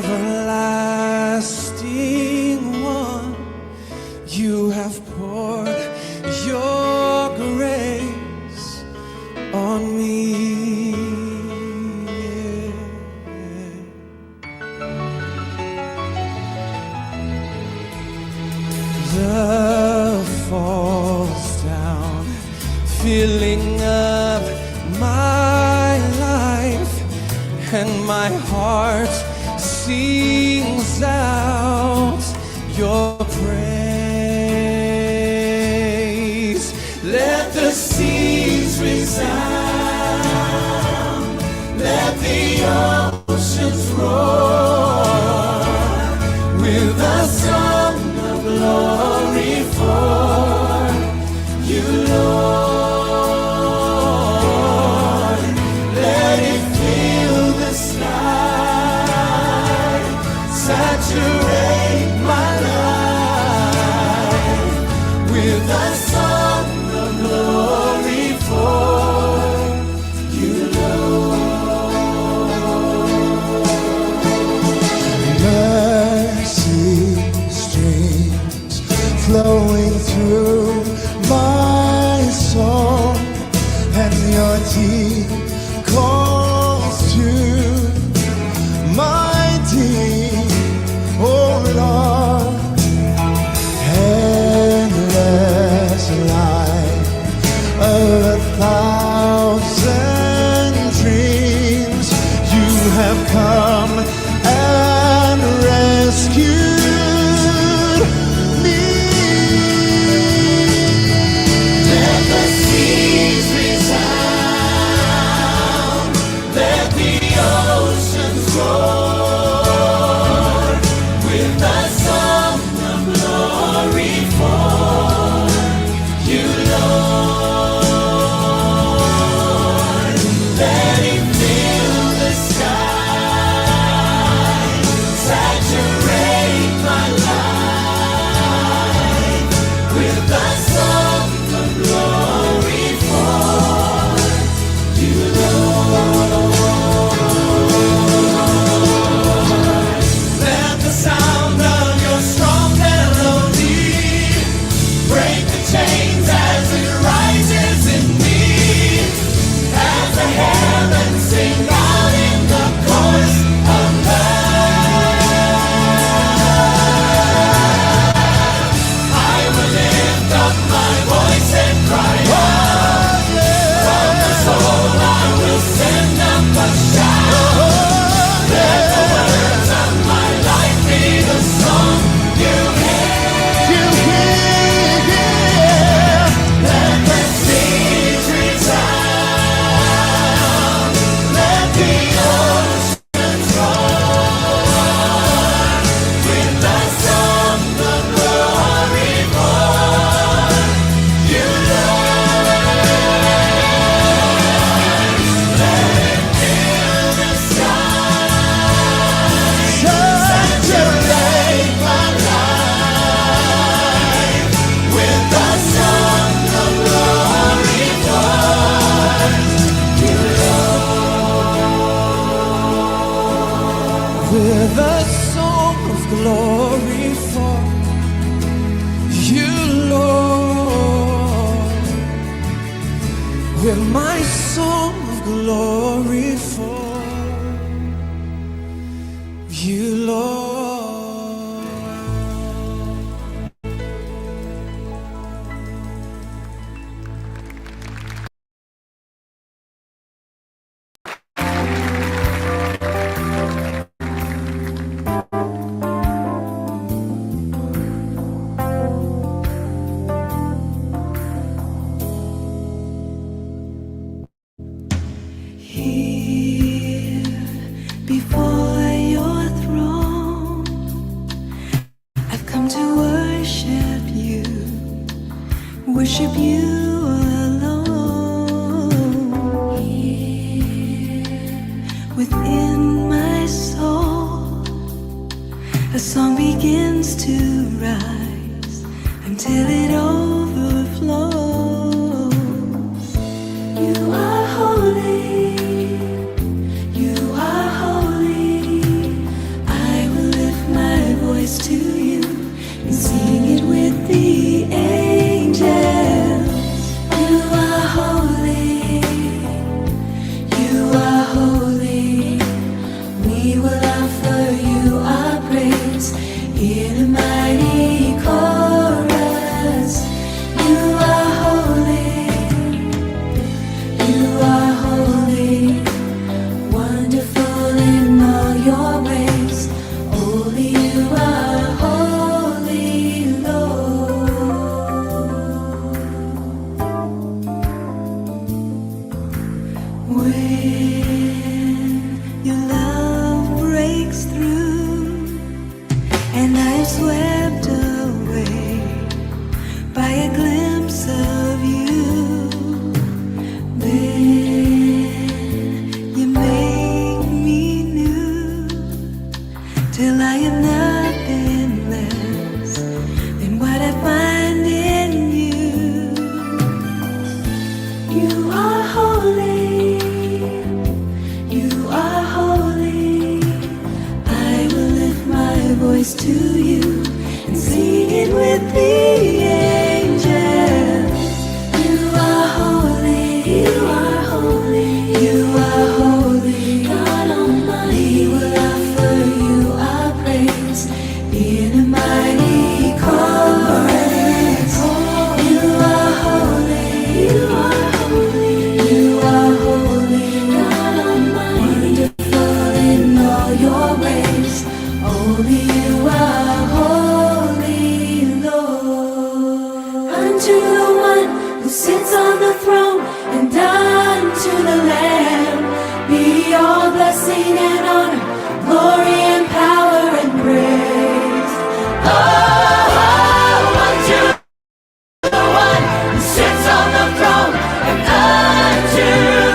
everlasting one, you have poured your grace on me. Love falls down, filling up my life, and my heart sings out your praise. Let the seas resound, let the oceans roar, with a song of glory for you, Lord. Let it fill the sky, saturate my life, with a song of glory for you, Lord. Mercy streams flowing through my soul, and your deep calls to my deep, oh Lord. Endless life of 1,000 dreams, you have come and rescued me. Let the seas resound, let the oceans roar, with a song of glory for you, Lord. Let it fill the sky, saturate my life, with a song of glory for you, Lord. Let the sound of your strong melody break the chains as it rises in me, as the heavens sing out in the chorus of love. I will lift up my voice and cry out. From the soul I will send up a shout. Let the words of my life be the song you hear. Let the seas resound, let the oceans roar, with the song of glory for you, Lord. Let it fill the sky, saturate my life, with the song of glory for you, Lord. With a song of glory for you, Lord. With my song of glory for you, Lord. Here before your throne, I've come to worship you alone. Here within my soul, a song begins to rise until it overflows. You are holy, you are holy. I swept away by a glimpse of you. Then you make me new till I am nothing less than what I find in you. You are holy, you are holy. I will lift my voice to you and sing it with the angels. You are holy, you are holy, you are holy. God Almighty, we will offer you our praise in a mighty chorus. You are holy, you are holy, you are holy. God Almighty, wonderful in all your ways. Only you are holy, Lord. Unto the one who sits on the throne and unto the Lamb be all blessing and honor, glory and power and praise. Oh, unto the one who sits on the throne and unto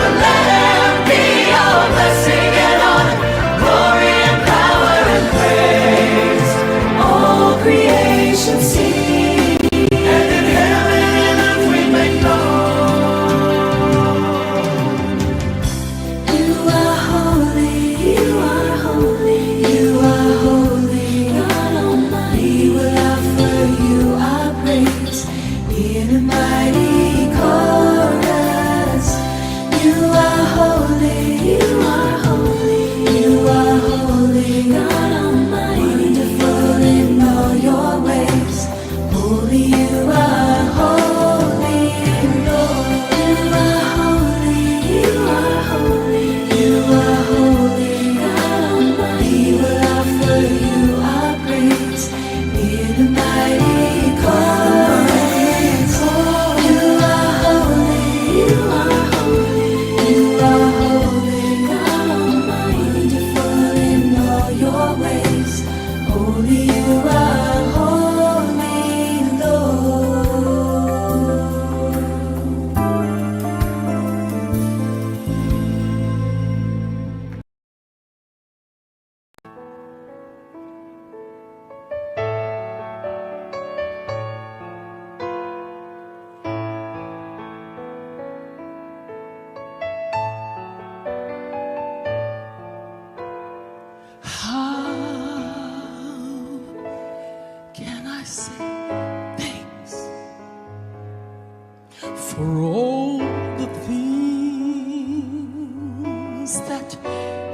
the Lamb be all blessing and honor, glory and power and praise. All creation sing, and in heaven and earth we make known. You are holy, you are holy, you are holy. God Almighty, we will offer you our praise in a mighty chorus. You are holy, you are holy, you are holy. God Almighty, wonderful in all your ways. Holy, you are holy, Lord. You are holy, you are holy, you are holy. God Almighty, will offer you our praise in a mighty chorus. You are holy, you are holy, you are holy. God Almighty, wonderful in all your ways. Holy, you are holy, Lord. How can I say thanks for all the things that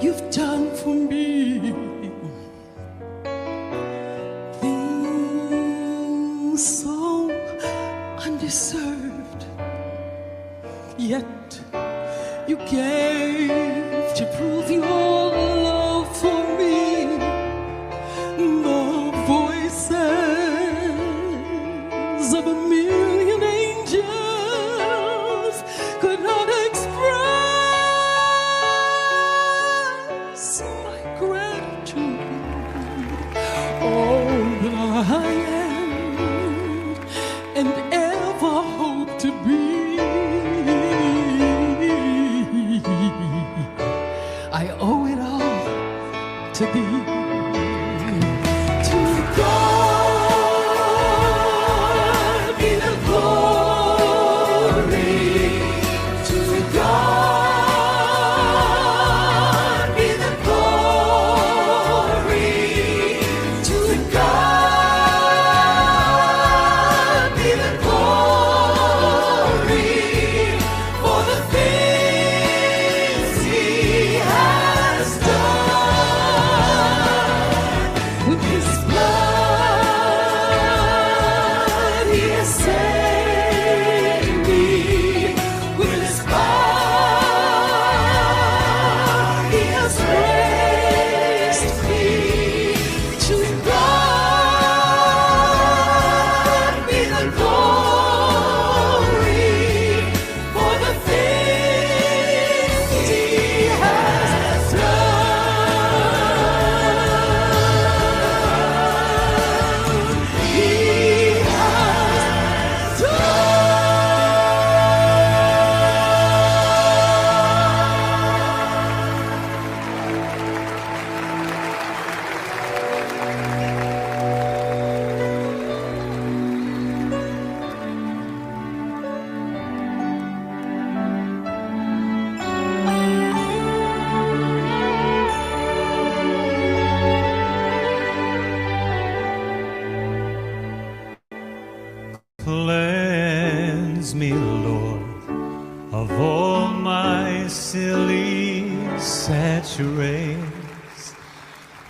you've done for me? Things so undeserved, yet you gave to prove your love for me. The voices of a million angels could not express my gratitude. All that I am and ever hope to be, I owe it all to thee. To God be the glory. To God be the glory. To God be the glory for the things He has done.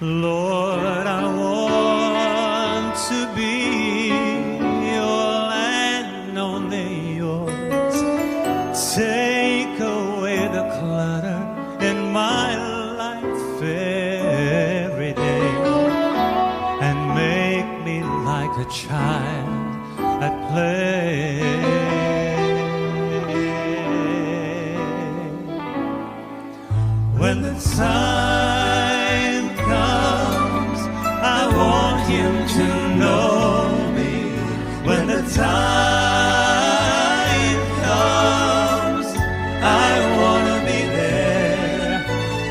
Lord, I want to be all and only yours. Take away the clutter in my life every day and make me like a child at play. When the time comes, I want him to know me. When the time comes, I want to be there.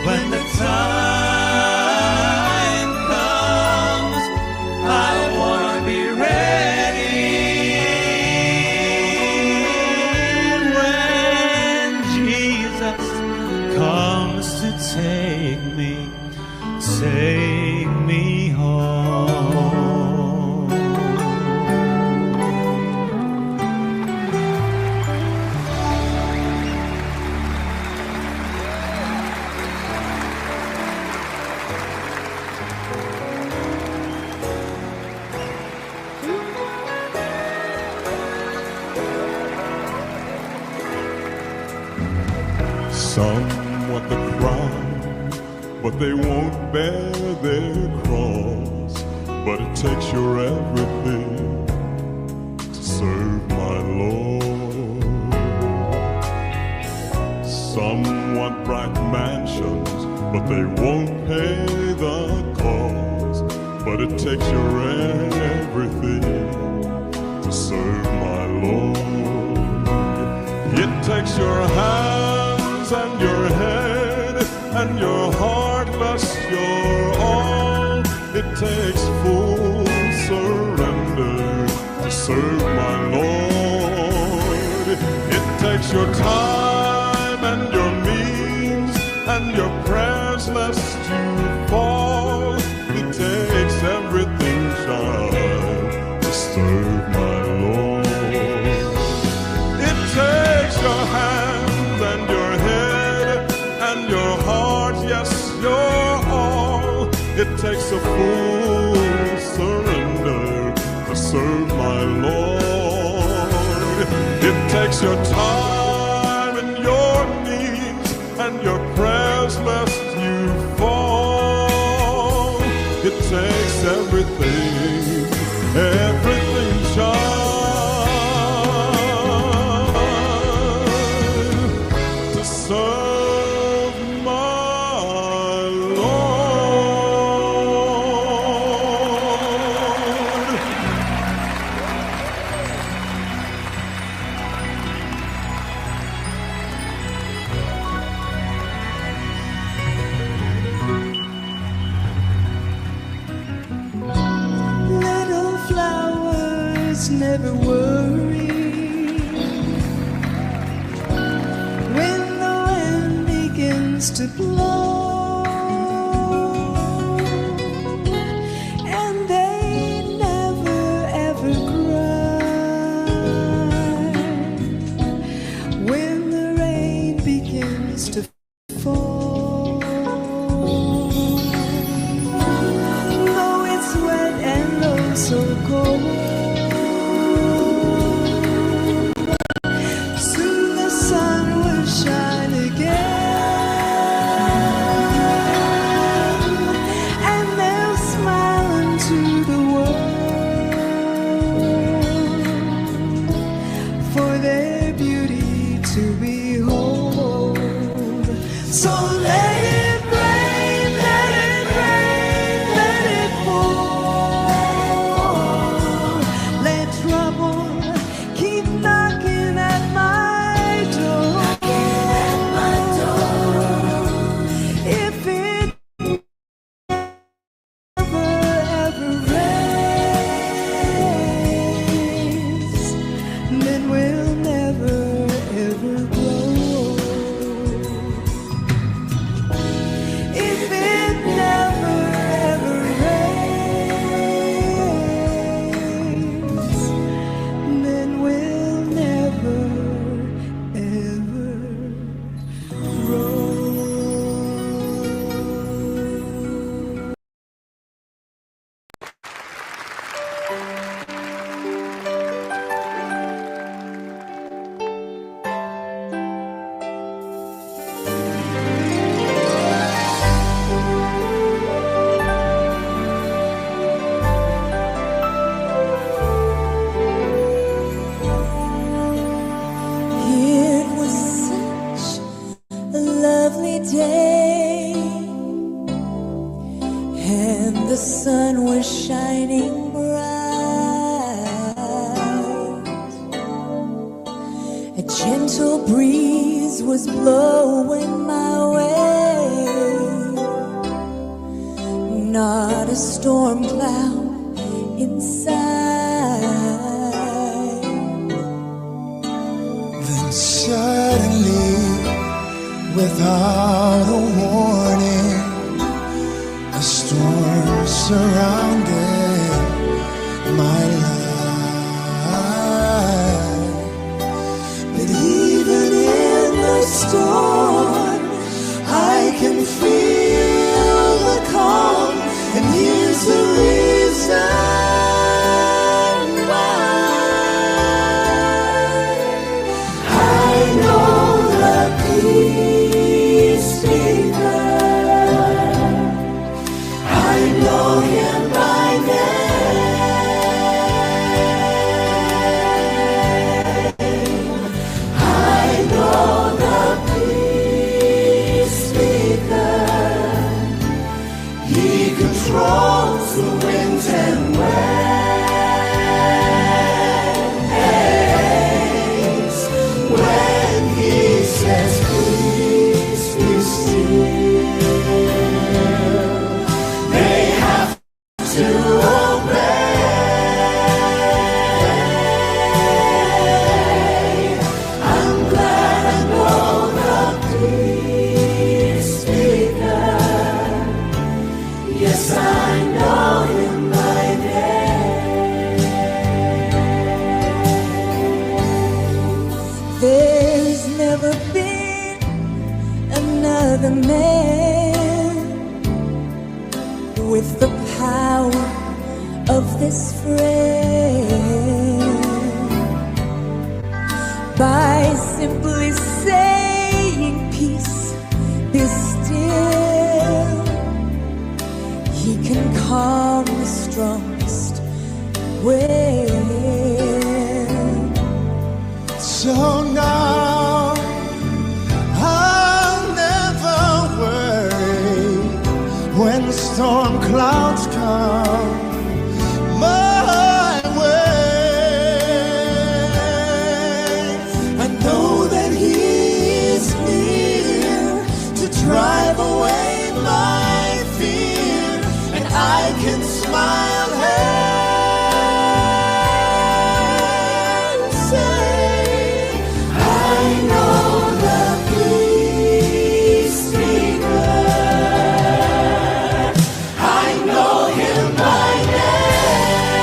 When the time comes, I want to be ready. When Jesus comes to take me home. Some want the crown, but they won't bear their cross. But it takes your everything to serve my Lord. Some want bright mansions, but they won't pay the cost. But it takes your everything to serve my Lord. It takes your hands and your head and your heart, bless your all. It takes full surrender to serve my Lord. It takes your time and your means and your prayers lest you fall. It takes everything, child, to serve my Lord. It takes your hands and your head and your heart, yes, your all. It takes a full surrender to serve my Lord. It takes your time and your needs and your prayers lest you fall. It takes everything, everything, child, to serve my Lord. Little flowers never worry when the wind begins to blow, and they never ever cry when the rain begins to fall. Though it's wet and oh so cold, soon the sun will shine again. and the sun was shining bright. A gentle breeze was blowing my way, not a storm cloud in sight. Then suddenly, without a warning, a storm surrounded my life. But even in the storm, I can feel the calm, and here's the reason why. I know the peace speaker. I know him by name. I know the peace speaker. He controls the winds and waves. When he says, "Peace, be still," they have to obey. I'm glad I know the peace speaker. Yes, I know him by name. There's never been another man with the power of this friend. By simply saying peace, be still, he can calm the strongest wind. So now I'll never worry when storm clouds come my way. I know that he's near to drive away my fear, and I can smile and say, I know the peace speaker. I know him by name.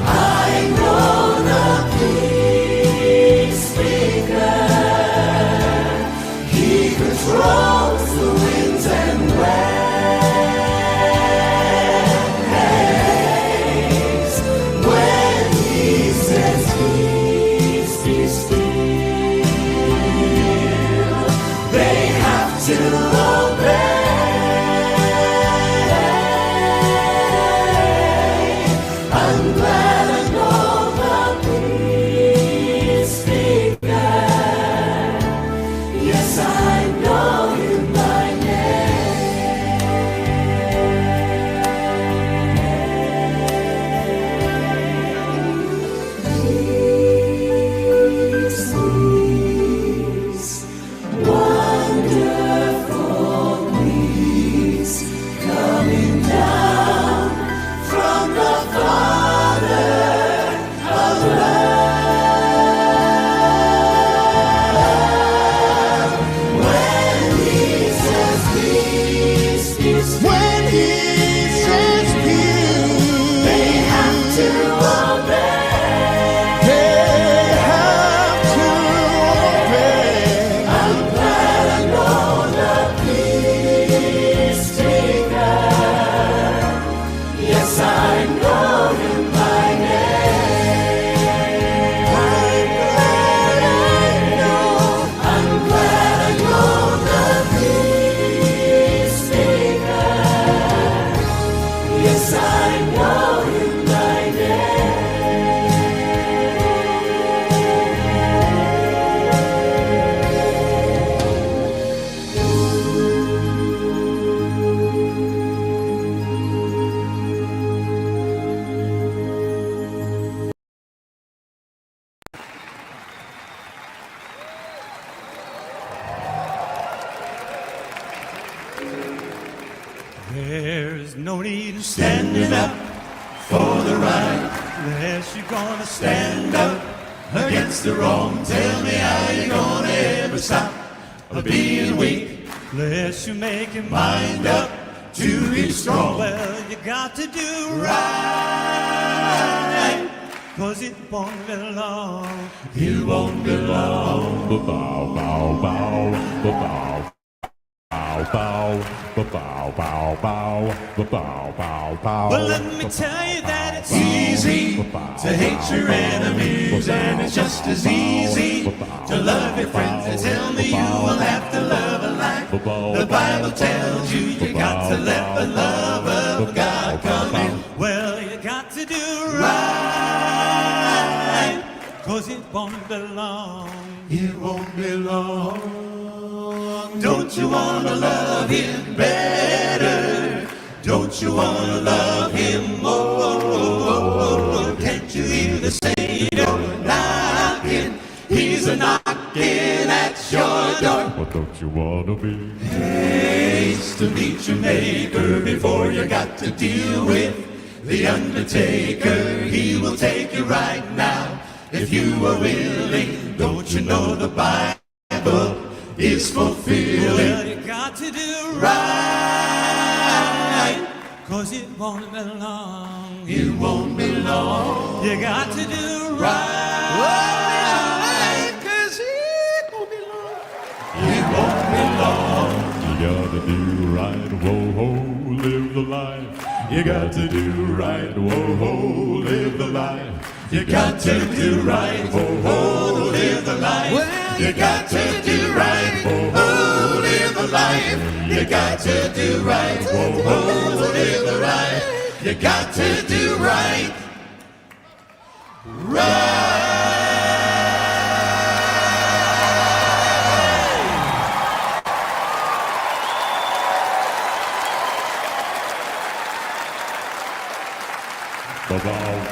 I know the peace speaker. He controls the winds and waves. When he says, "Peace, be still," they have to obey. I'm glad I know the peace speaker. Yes, I know him by name. Peace, peace, wonderful peace, coming down from the Father of love. When There's no need in standing up for the right unless you're gonna stand up against the wrong. Tell me how you gonna ever stop being weak unless you make your mind up to be strong. Well, you got to do right, 'cause it won't be long. It won't be long. Bow, bow, bow, bow. Bow, bow, bow, bow, bow, bow, bow, bow. Well, let me tell you that it's easy to hate your enemies, and it's just as easy to love your friends. They tell me you will have to love alike. The Bible tells you you got to let the love of God come in. Well, you got to do right, 'cause it won't be long. It won't be long. Don't you wanna love him better? Don't you wanna love him more? Can't you hear the Savior knocking? He's a knocking at your door. What don't you wanna be? Haste to meet your maker before you got to deal with the undertaker. He will take you right now if you are willing. Don't you know the Bible is fulfilled? Well, you got to do right, 'cause it won't be long. It won't be long. You got to do right, 'cause it won't be long. It won't be long. You gotta do right, whoa, ho, live the life. You got to do right, whoa, ho, live the life. You got to do right, oh, oh, live the life. You got to do right, oh, oh, live the life. You got to do right, oh, oh, live the life. You got to do right, Bow,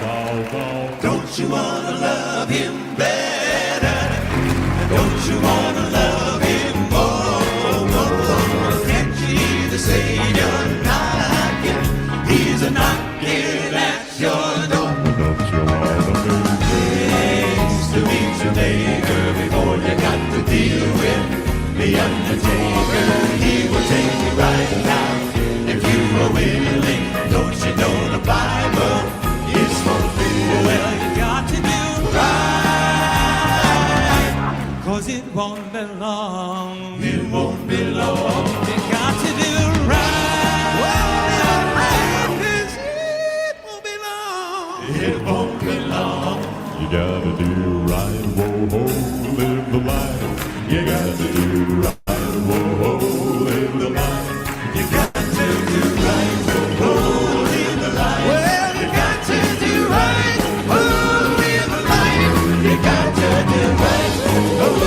bow, bow. Don't you wanna love him better? Don't you wanna love him more? Can't you hear the Savior knocking? He's a knocking at your door. Don't you wanna be? Haste to meet your maker before you got to deal with the undertaker. He will take you right now if you are willing. Don't you know the Bible is fulfilled? Well, you got to do right, 'cause it won't be long. It won't be long. You got to do right, 'cause it won't be long. It won't be long. You gotta do right, whoa, ho, live the life. You gotta do right, whoa, ho, live the life. You got to do right, oh, live the life. Well, you got to do right, oh, live the life. You got to do right, oh,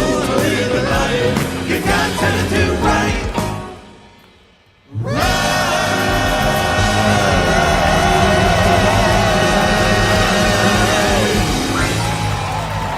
live the life. You got to do